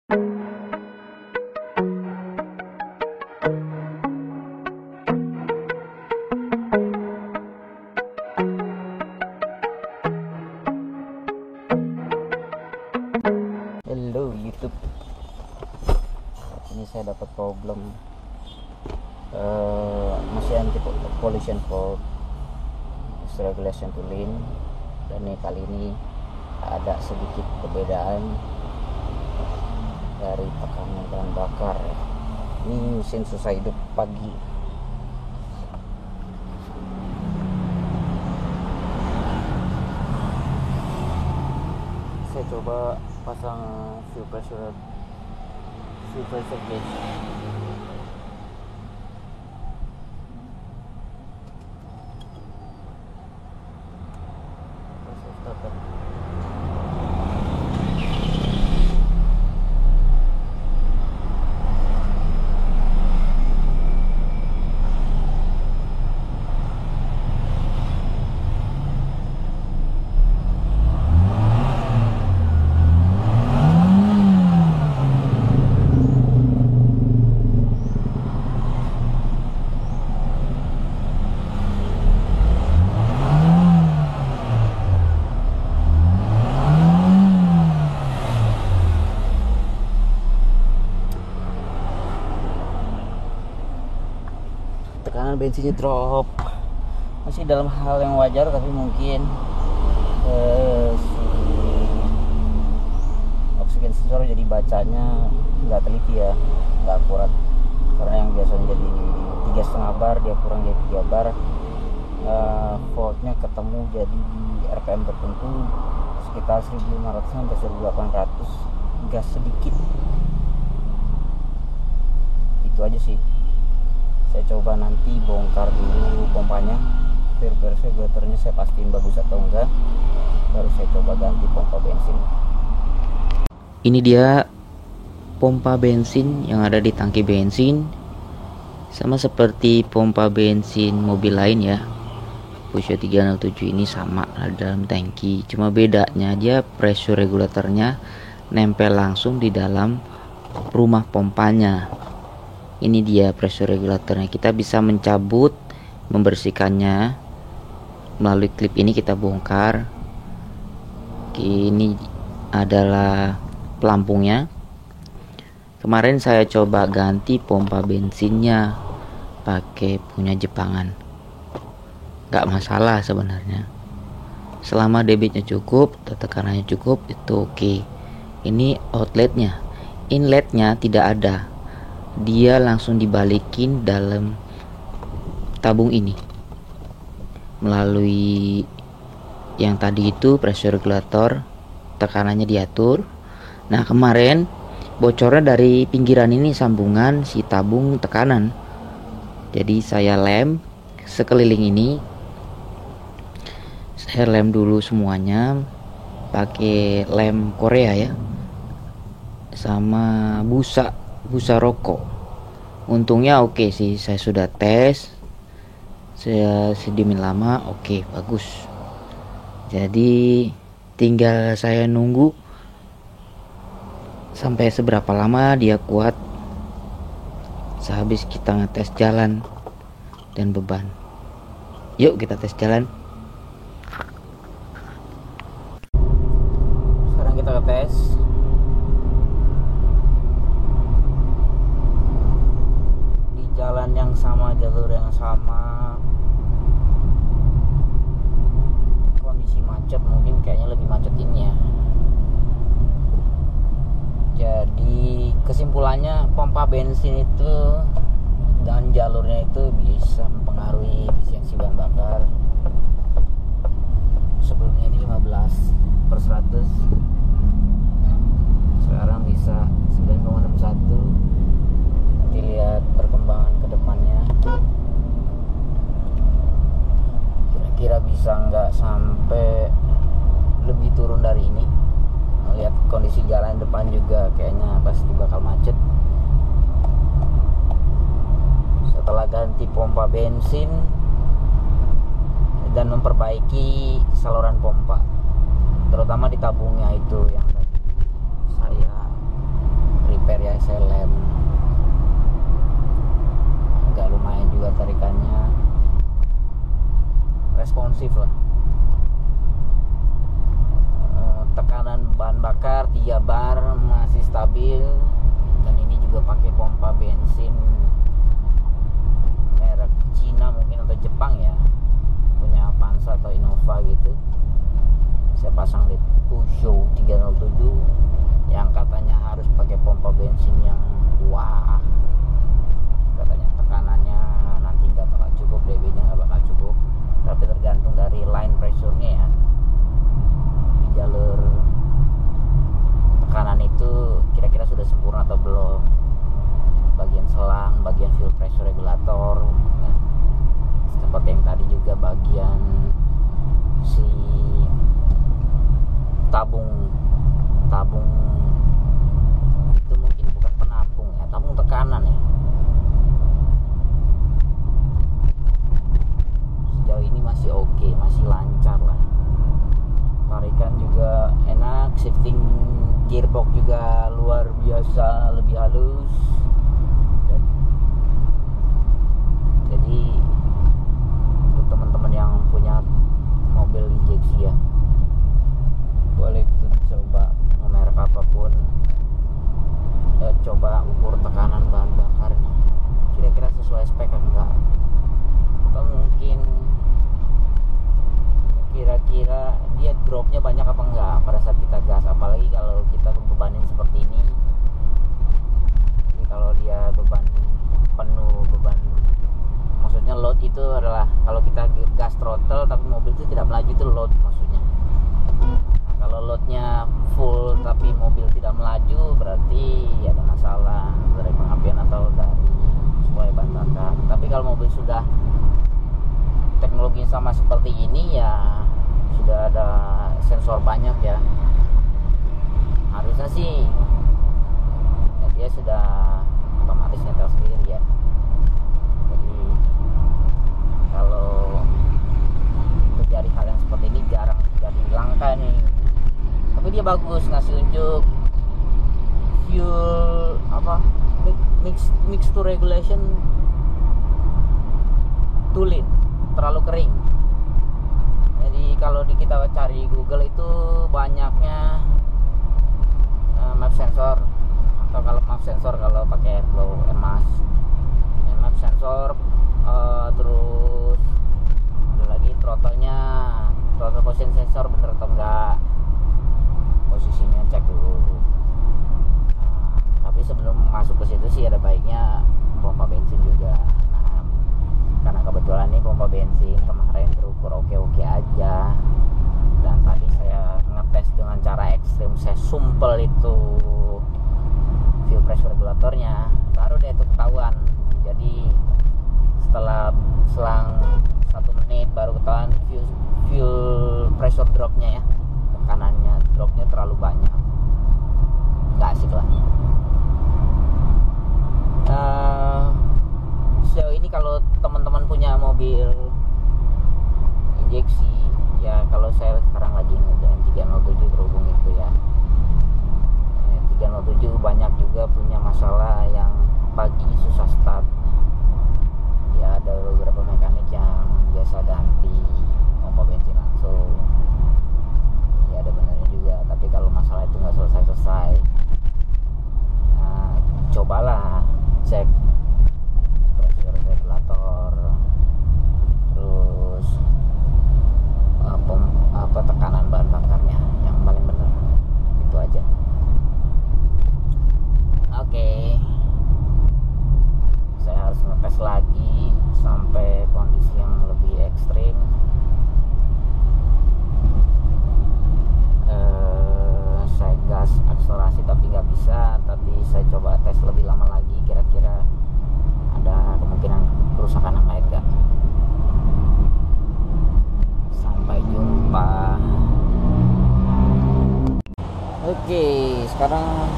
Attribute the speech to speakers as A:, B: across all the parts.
A: Hello YouTube, ini saya dapat problem masih anti pollution fault regulation to lean, dan nih kali ini ada sedikit perbedaan dari tekanan bahan bakar. Ini mesin susah hidup pagi. Saya coba pasang fuel pressure gauge. Tekanan bensinnya drop, masih dalam hal yang wajar, tapi mungkin si oksigen sensor jadi bacanya nggak teliti ya, nggak akurat, karena yang biasanya jadi 3,5 bar dia kurang jadi 3 bar. Voltnya ketemu jadi di RPM tertentu sekitar 1500 sampai 1800, gas sedikit. Itu aja sih. Saya coba nanti bongkar dulu pompanya, regulatornya saya pastiin bagus atau enggak, baru saya coba ganti pompa bensin. Ini dia pompa bensin yang ada di tangki bensin, sama seperti pompa bensin mobil lain ya. Peugeot 307 ini sama ada dalam tangki, cuma bedanya dia pressure regulatornya nempel langsung di dalam rumah pompanya. Ini dia pressure regulatornya. Kita bisa mencabut, membersihkannya melalui klip ini. Kita bongkar. Ini adalah pelampungnya. Kemarin saya coba ganti pompa bensinnya pakai punya Jepangan, nggak masalah sebenarnya, selama debitnya cukup, tekanannya cukup, itu oke. Ini outletnya, inletnya tidak ada, dia langsung dibalikin dalam tabung ini melalui yang tadi itu pressure regulator, tekanannya diatur. Nah kemarin bocornya dari pinggiran ini, sambungan si tabung tekanan. Jadi saya lem sekeliling ini, saya lem dulu semuanya pakai lem Korea ya, sama busa rokok. Untungnya oke sih, saya sudah tes, saya sedimin lama, oke bagus. Jadi tinggal saya nunggu sampai seberapa lama dia kuat. Sehabis kita ngetes jalan dan beban, yuk kita tes jalan. Sekarang kita tes. Jalan yang sama, jalur yang sama, kondisi macet, mungkin kayaknya lebih macet ini ya. Jadi kesimpulannya pompa bensin itu dan jalurnya itu bisa mempengaruhi efisiensi bahan bakar. Sebelumnya ini 15/100, sekarang bisa 9,61. Lihat perkembangan ke depannya, kira-kira bisa nggak sampai lebih turun dari ini. Lihat kondisi jalan depan juga kayaknya pasti bakal macet. Setelah ganti pompa bensin dan memperbaiki saluran pompa, terutama di tabungnya itu yang tadi saya saya lem, agak lumayan juga tarikannya, responsif lah. Tekanan bahan bakar 3 bar masih stabil, dan ini juga pakai pompa bensin merek Cina mungkin atau Jepang ya, punya Avanza atau Innova gitu. Saya pasang di Peugeot 307 yang katanya harus pakai pompa bensin yang wah, katanya tekanannya nanti nggak bakal cukup, dB-nya nggak bakal cukup, tapi tergantung dari line pressure-nya ya. Di jalur tekanan itu kira-kira sudah sempurna atau belum, bagian selang, bagian fuel pressure regulator, nah, seperti yang tadi juga bagian si tabung itu mungkin bukan penampung ya, tabung tekanan ya. Sejauh ini masih oke, masih lancar lah. Tarikan juga enak, shifting gearbox juga luar biasa, lebih halus. Dan jadi untuk teman-teman yang punya mobil injeksi ya, boleh itu dicoba, merek apapun, coba ukur tekanan bahan bakarnya, kira-kira sesuai spek kan enggak, atau mungkin kira-kira dia dropnya banyak apa enggak pada saat kita gas, apalagi kalau kita bebanin seperti ini. Jadi kalau dia beban penuh, beban maksudnya load itu adalah kalau kita gas throttle tapi mobil itu tidak melaju, itu load maksudnya. Nah, kalau loadnya full tapi mobil tidak melaju, berarti ya ada masalah dari pengapian atau dari suplai bahan bakar. Tapi kalau mobil sudah teknologi sama seperti ini ya, sudah ada sensor banyak ya, harusnya sih ya dia sudah otomatis nyetel sendiri ya. Jadi kalau terjadi hal yang seperti ini jarang terjadi, langka nih. Tapi dia bagus, ngasih unjuk fuel apa, mixture regulation tooling, terlalu kering. Jadi kalau kita cari Google itu banyaknya map sensor, atau kalau map sensor kalau pakai Airflow EMAS ya, map sensor, terus ada lagi throttle-nya, throttle position sensor bener atau enggak, posisinya cek dulu. Tapi sebelum masuk ke situ sih ada baiknya pompa bensin juga. Karena kebetulan nih pompa bensin kemarin terukur oke-oke aja, dan tadi saya ngetes dengan cara ekstrim, saya sumpel itu fuel pressure regulatornya, baru deh itu ketahuan. Jadi setelah selang 1 menit baru ketahuan fuel pressure dropnya ya, tekanannya dropnya terlalu banyak, nggak asik lah. Sejauh ini kalau teman-teman punya mobil injeksi ya, kalau saya sekarang lagi ngerjain 307 berhubung itu ya, 307 banyak juga punya masalah yang pagi susah start ya. Ada beberapa mekanik yang biasa ganti pompa bensin langsung ya, ada benarnya juga. Tapi kalau masalah itu nggak selesai-selesai, nah, cobalah cek pressure regulator, terus tekanan bahan bakarnya yang paling benar, itu aja. Oke. Saya harus ngetes lagi sampai kondisi yang lebih ekstrim. Saya gas akselerasi tapi nggak bisa, tapi saya coba tes lebih lama lagi, kira-kira ada kemungkinan kerusakan yang lain nggak. Sampai jumpa. Oke, sekarang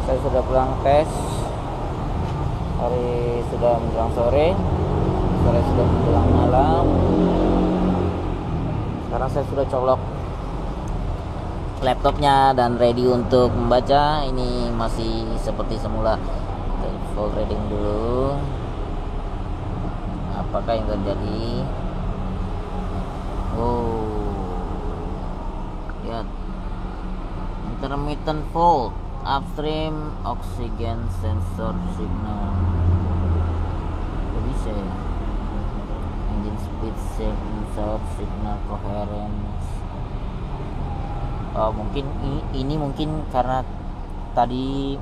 A: saya sudah pulang tes. Hari sudah menjelang sore sudah menjelang malam. Sekarang saya sudah colok
B: laptopnya dan ready untuk membaca. Ini masih seperti semula. Full reading dulu. Apakah yang terjadi? Lihat, intermittent fault, upstream oxygen sensor signal. Kok bisa ya? Engine speed sensor signal coherence. Mungkin ini mungkin karena tadi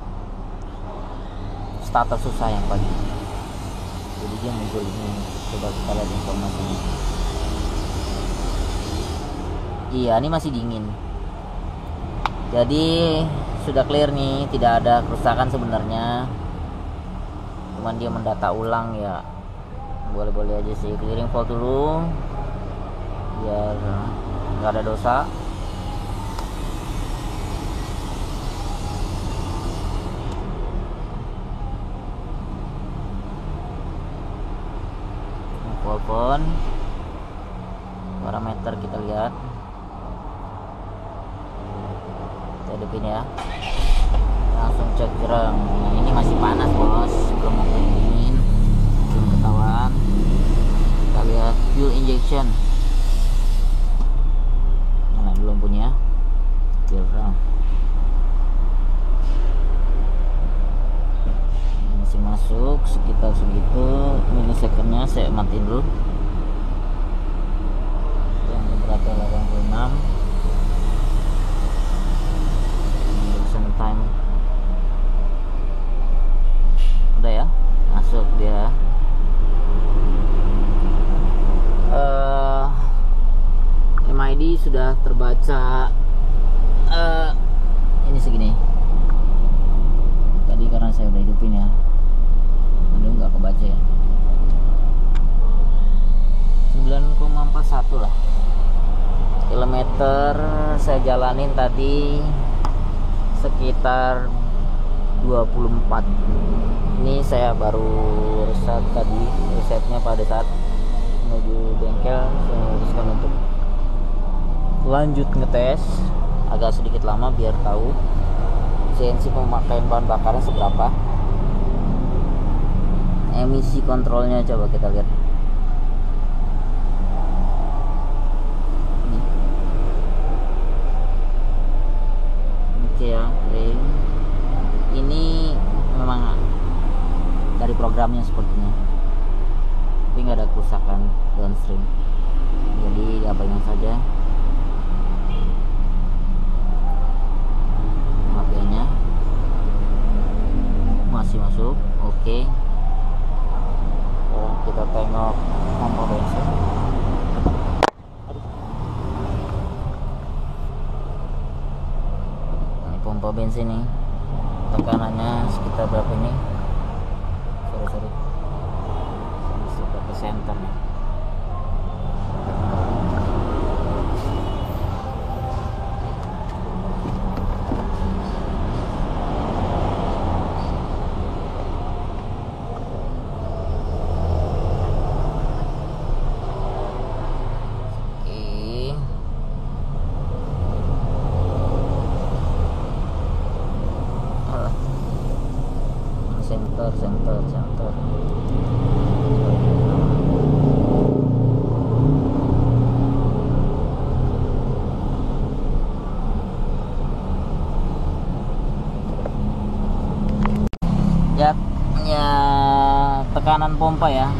B: starter susah yang pagi, jadi dia muncul ini. Coba kita lihat informasinya. Iya, ini masih dingin, jadi sudah clear nih, tidak ada kerusakan sebenarnya, cuman dia mendata ulang ya. Boleh-boleh aja sih. Clearing fault dulu biar nggak ada dosa. Walaupun parameter kita lihat, kita hidupin ya, langsung cek jereng. Nah, ini masih panas bos, belum mau dingin, belum ketahuan. Kita lihat fuel injection, nyala dulu lampunya, fuel terang. Masih masuk sekitar segitu milisecondnya. Saya matiin dulu yang temperatur 86. Injection time udah ya, masuk dia. MID sudah terbaca. Ini segini tadi karena saya udah hidupin ya, aduh nggak kebaca ya. 9,41 lah kilometer saya jalanin tadi, sekitar 24. Ini saya baru reset tadi, resetnya pada saat menuju bengkel. Saya memutuskan untuk lanjut ngetes agak sedikit lama biar tahu CNC pemakaian bahan bakarnya seberapa. Emisi kontrolnya coba kita lihat. Oke ya, ini memang dari programnya sepertinya, tapi nggak ada kerusakan downstream, jadi diabaikan saja. Mapiannya masih masuk, oke. Kita tengok pompa bensin. Ini pompa bensin nih, tekanannya sekitar berapa ini? Sorry, sekitar ke center nih. Center. Ya, tekanan pompa ya.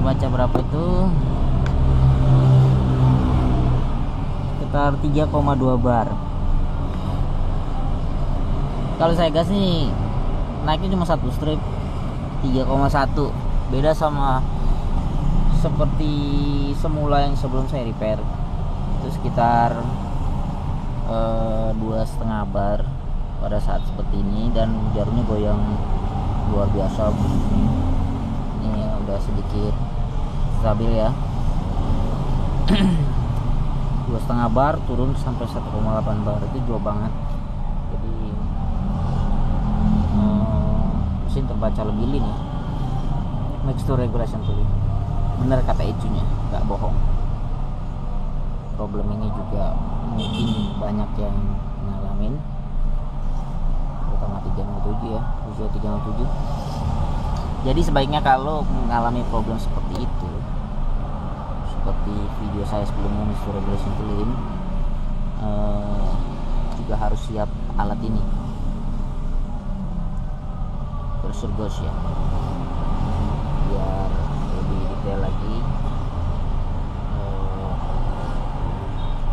B: Baca berapa itu? Sekitar 3,2 bar. Kalau saya gas nih naiknya cuma satu strip, 3,1. Beda sama seperti semula yang sebelum saya repair, itu sekitar 2,5 bar pada saat seperti ini, dan jarumnya goyang luar biasa. Ini udah sedikit stabil ya. 2,5 bar turun sampai 1,8 bar, itu jauh banget. Jadi mesin terbaca lebih lean ya. Mixture regulation tuh bener kata Icunya, nggak bohong. problem ini juga mungkin banyak yang ngalamin, terutama 307 ya, Peugeot 307. Jadi sebaiknya kalau mengalami problem seperti itu, seperti video saya sebelumnya Mr. Revolution Clean, juga harus siap alat ini, pressure gauge ya, biar lebih detail lagi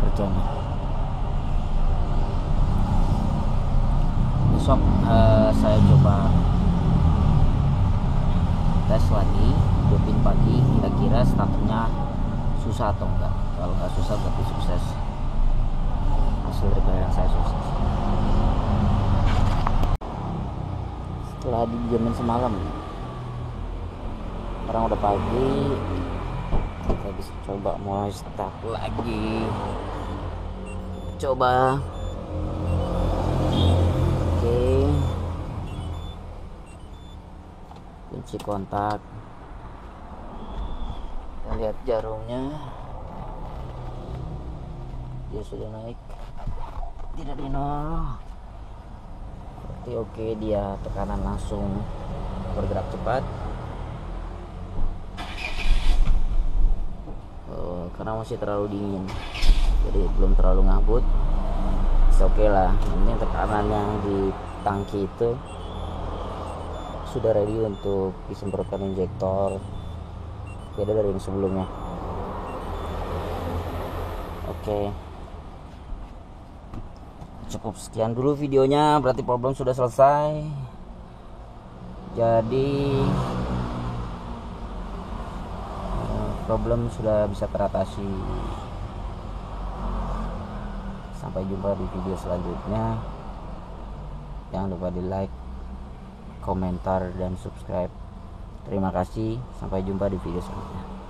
B: kerjanya. Besok saya coba tes lagi, hidupin pagi, kira-kira startnya susah atau enggak. Kalau nggak susah berarti sukses, hasil repair yang saya sukses. Setelah dijamin semalam, sekarang udah pagi, kita bisa coba mulai start lagi. Coba, oke, kunci kontak, kita lihat jarumnya, dia sudah naik, tidak di nol. Berarti oke, dia tekanan langsung bergerak cepat. Karena masih terlalu dingin, jadi belum terlalu ngabut. Oke lah, ini tekanan yang di tangki itu sudah ready untuk disemprotkan injektor, beda dari yang sebelumnya. Oke, cukup sekian dulu videonya, berarti problem sudah selesai. Jadi problem sudah bisa teratasi. Sampai jumpa di video selanjutnya. Jangan lupa di like, komentar, dan subscribe. Terima kasih, sampai jumpa di video selanjutnya.